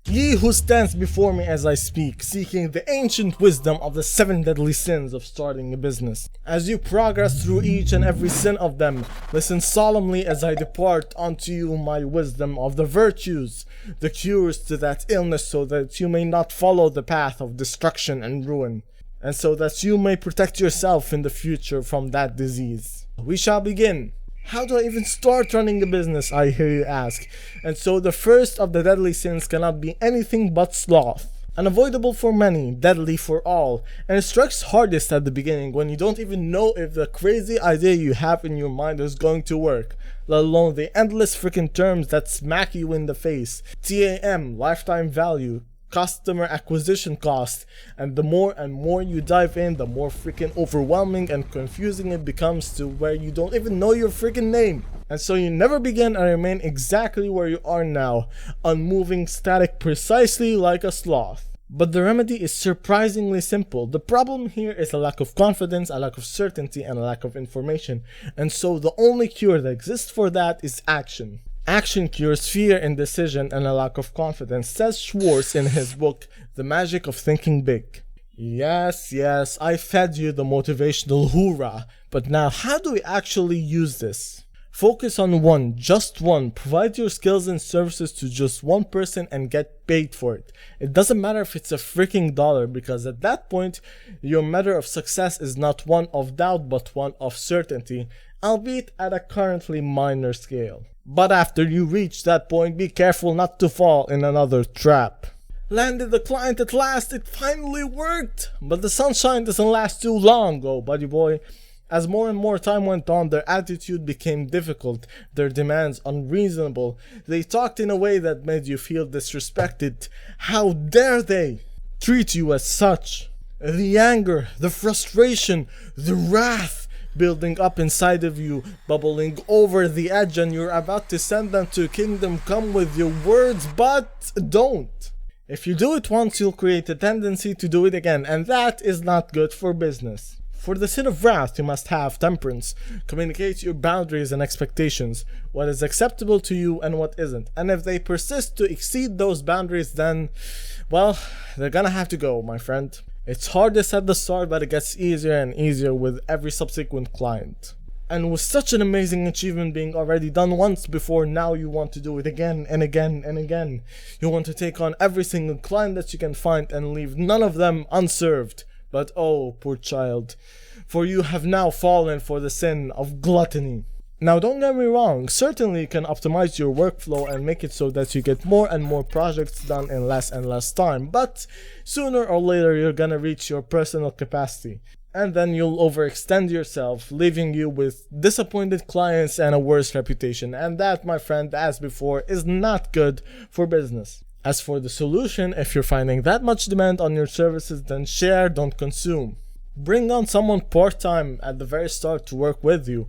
Ye who stands before me as I speak, seeking the ancient wisdom of the 7 deadly sins of starting a business. As you progress through each and every sin of them, listen solemnly as I depart unto you my wisdom of the virtues, the cures to that illness, so that you may not follow the path of destruction and ruin, and so that you may protect yourself in the future from that disease. We shall begin. How do I even start running a business, I hear you ask? And so the first of the deadly sins cannot be anything but sloth. Unavoidable for many, deadly for all, and it strikes hardest at the beginning when you don't even know if the crazy idea you have in your mind is going to work, let alone the endless freaking terms that smack you in the face. TAM, lifetime value, customer acquisition cost, and the more you dive in, the more freaking overwhelming and confusing it becomes, to where you don't even know your freaking name. And so you never begin and remain exactly where you are now, unmoving, static, precisely like a sloth. But the remedy is surprisingly simple. The problem here is a lack of confidence, a lack of certainty, and a lack of information. And so the only cure that exists for that is action. Action cures fear, indecision, and a lack of confidence, says Schwartz in his book, The Magic of Thinking Big. Yes, I fed you the motivational hoorah, but now how do we actually use this? Focus on one, just one. Provide your skills and services to just one person and get paid for it. It doesn't matter if it's a freaking dollar, because at that point, your measure of success is not one of doubt but one of certainty, albeit at a currently minor scale. But after you reach that point, be careful not to fall in another trap. Landed the client at last, it finally worked! But the sunshine doesn't last too long, oh buddy boy. As more and more time went on, their attitude became difficult, their demands unreasonable. They talked in a way that made you feel disrespected. How dare they treat you as such? The anger, the frustration, the wrath building up inside of you, bubbling over the edge, and you're about to send them to kingdom come with your words, but don't. If you do it once, you'll create a tendency to do it again, and that is not good for business. For the sin of wrath, you must have temperance. Communicate your boundaries and expectations, what is acceptable to you and what isn't. And if they persist to exceed those boundaries, then, well, they're gonna have to go, my friend. It's hardest at the start, but it gets easier and easier with every subsequent client. And with such an amazing achievement being already done once before, now you want to do it again and again and again. You want to take on every single client that you can find and leave none of them unserved. But oh, poor child, for you have now fallen for the sin of gluttony. Now don't get me wrong, certainly you can optimize your workflow and make it so that you get more and more projects done in less and less time, but sooner or later you're gonna reach your personal capacity, and then you'll overextend yourself, leaving you with disappointed clients and a worse reputation, and that, my friend, as before, is not good for business. As for the solution, if you're finding that much demand on your services, then share, don't consume. Bring on someone part-time at the very start to work with you.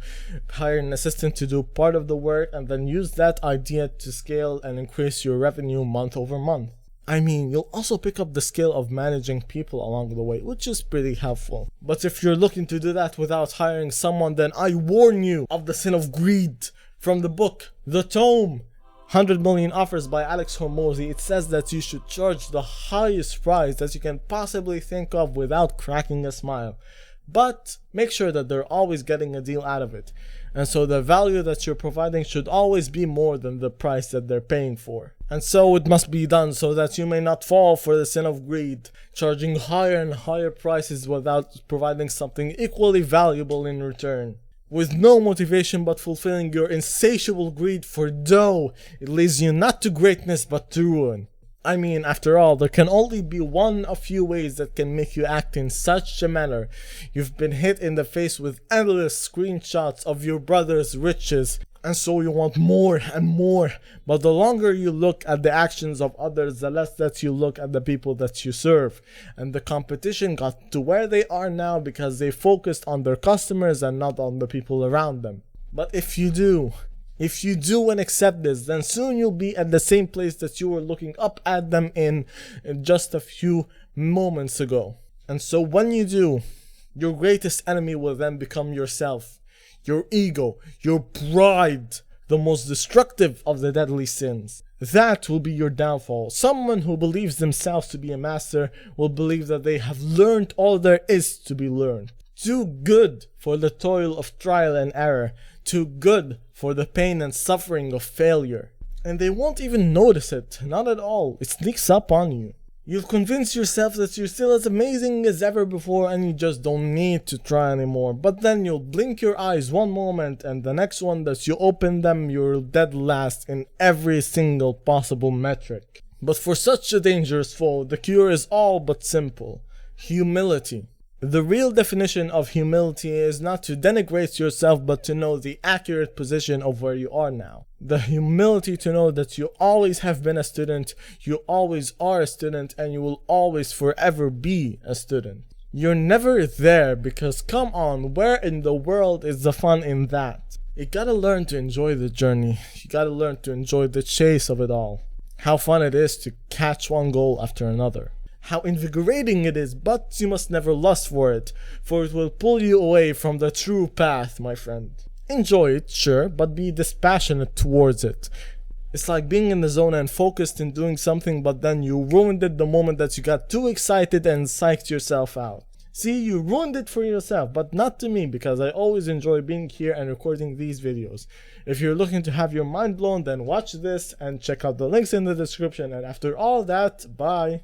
Hire an assistant to do part of the work, and then use that idea to scale and increase your revenue month over month. I mean, you'll also pick up the skill of managing people along the way, which is pretty helpful. But if you're looking to do that without hiring someone, then I warn you of the sin of greed. From the book, The Tome, 100 Million Offers by Alex Hormozy, it says that you should charge the highest price that you can possibly think of without cracking a smile. But make sure that they're always getting a deal out of it. And so the value that you're providing should always be more than the price that they're paying for. And so it must be done so that you may not fall for the sin of greed, charging higher and higher prices without providing something equally valuable in return. With no motivation but fulfilling your insatiable greed for dough, it leads you not to greatness but to ruin. I mean, after all, there can only be one of few ways that can make you act in such a manner. You've been hit in the face with endless screenshots of your brother's riches, and so you want more and more. But the longer you look at the actions of others, the less that you look at the people that you serve. And the competition got to where they are now because they focused on their customers and not on the people around them. But if you do and accept this, then soon you'll be at the same place that you were looking up at them in just a few moments ago. And so when you do, your greatest enemy will then become yourself, your ego, your pride, the most destructive of the deadly sins. That will be your downfall. Someone who believes themselves to be a master will believe that they have learned all there is to be learned. Too good for the toil of trial and error. Too good for the pain and suffering of failure. And they won't even notice it. Not at all. It sneaks up on you. You'll convince yourself that you're still as amazing as ever before and you just don't need to try anymore. But then you'll blink your eyes one moment and the next one that you open them you're dead last in every single possible metric. But for such a dangerous foe, the cure is all but simple. Humility. The real definition of humility is not to denigrate yourself but to know the accurate position of where you are now. The humility to know that you always have been a student, you always are a student, and you will always forever be a student. You're never there because come on, where in the world is the fun in that? You gotta learn to enjoy the journey. You gotta learn to enjoy the chase of it all. How fun it is to catch one goal after another. How invigorating it is, but you must never lust for it will pull you away from the true path, my friend. Enjoy it, sure, but be dispassionate towards it. It's like being in the zone and focused in doing something, but then you ruined it the moment that you got too excited and psyched yourself out. See, you ruined it for yourself, but not to me, because I always enjoy being here and recording these videos. If you're looking to have your mind blown, then watch this and check out the links in the description, and after all that, bye.